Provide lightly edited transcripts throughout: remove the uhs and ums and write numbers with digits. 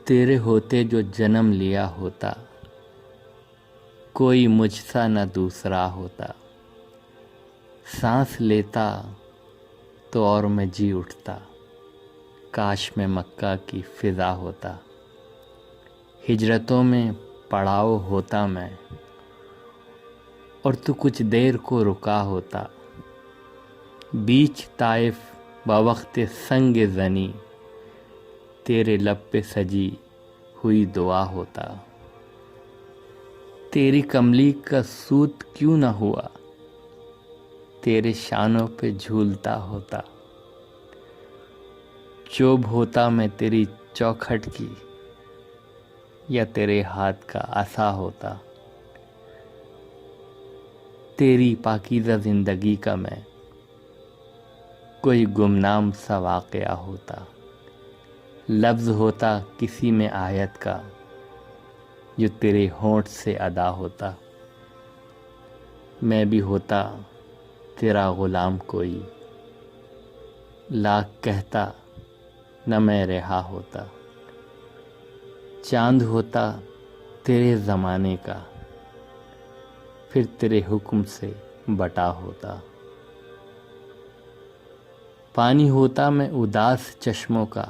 تیرے ہوتے جو جنم لیا ہوتا، کوئی مجھ سا نہ دوسرا ہوتا۔ سانس لیتا تو اور میں جی اٹھتا، کاش میں مکہ کی فضا ہوتا۔ ہجرتوں میں پڑاؤ ہوتا میں، اور تو کچھ دیر کو رکا ہوتا۔ بیچ طائف بوقت سنگ زنی، تیرے لب پہ سجی ہوئی دعا ہوتا۔ تیری کملی کا سوت کیوں نہ ہوا، تیرے شانوں پہ جھولتا ہوتا۔ چوب ہوتا میں تیری چوکھٹ کی، یا تیرے ہاتھ کا عصا ہوتا۔ تیری پاکیزہ زندگی کا میں کوئی گمنام سا واقعہ ہوتا۔ لفظ ہوتا کسی میں آیت کا، جو تیرے ہونٹ سے ادا ہوتا۔ میں بھی ہوتا تیرا غلام کوئی، لاکھ کہتا نہ میں رہا ہوتا۔ چاند ہوتا تیرے زمانے کا، پھر تیرے حکم سے بٹا ہوتا۔ پانی ہوتا میں اداس چشموں کا،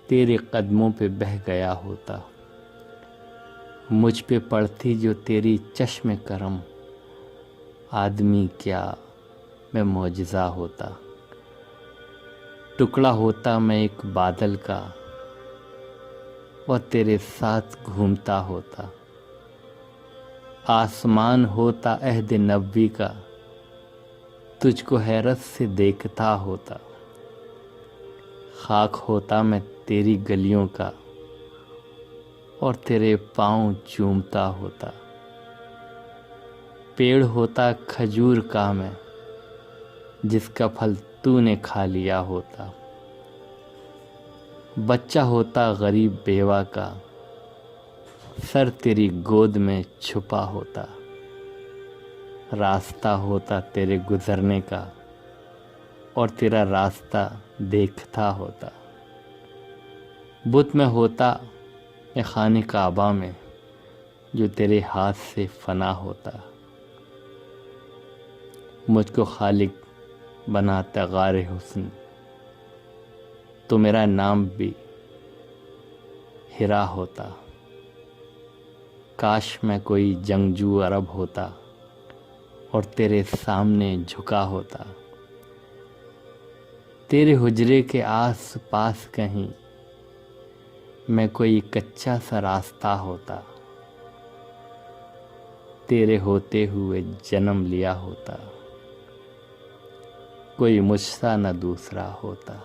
تیرے قدموں پہ بہہ گیا ہوتا۔ مجھ پہ پڑتی جو تیری چشم کرم، آدمی کیا میں معجزہ ہوتا۔ ٹکڑا ہوتا میں ایک بادل کا، اور تیرے ساتھ گھومتا ہوتا۔ آسمان ہوتا عہد نبوی کا، تجھ کو حیرت سے دیکھتا ہوتا۔ خاک ہوتا میں تیری گلیوں کا، اور تیرے پاؤں چومتا ہوتا۔ پیڑ ہوتا کھجور کا میں، جس کا پھل تو نے کھا لیا ہوتا۔ بچہ ہوتا غریب بیوہ کا، سر تیری گود میں چھپا ہوتا۔ راستہ ہوتا تیرے گزرنے کا، اور تیرا راستہ دیکھتا ہوتا۔ بت میں ہوتا میں خانہ کعبہ میں، جو تیرے ہاتھ سے فنا ہوتا۔ مجھ کو خالق بناتا غار حسن، تو میرا نام بھی ہرا ہوتا۔ کاش میں کوئی جنگجو عرب ہوتا، اور تیرے سامنے جھکا ہوتا۔ تیرے حجرے کے آس پاس کہیں میں کوئی کچا سا راستہ ہوتا۔ تیرے ہوتے ہوئے جنم لیا ہوتا، کوئی مجھ سا نہ دوسرا ہوتا۔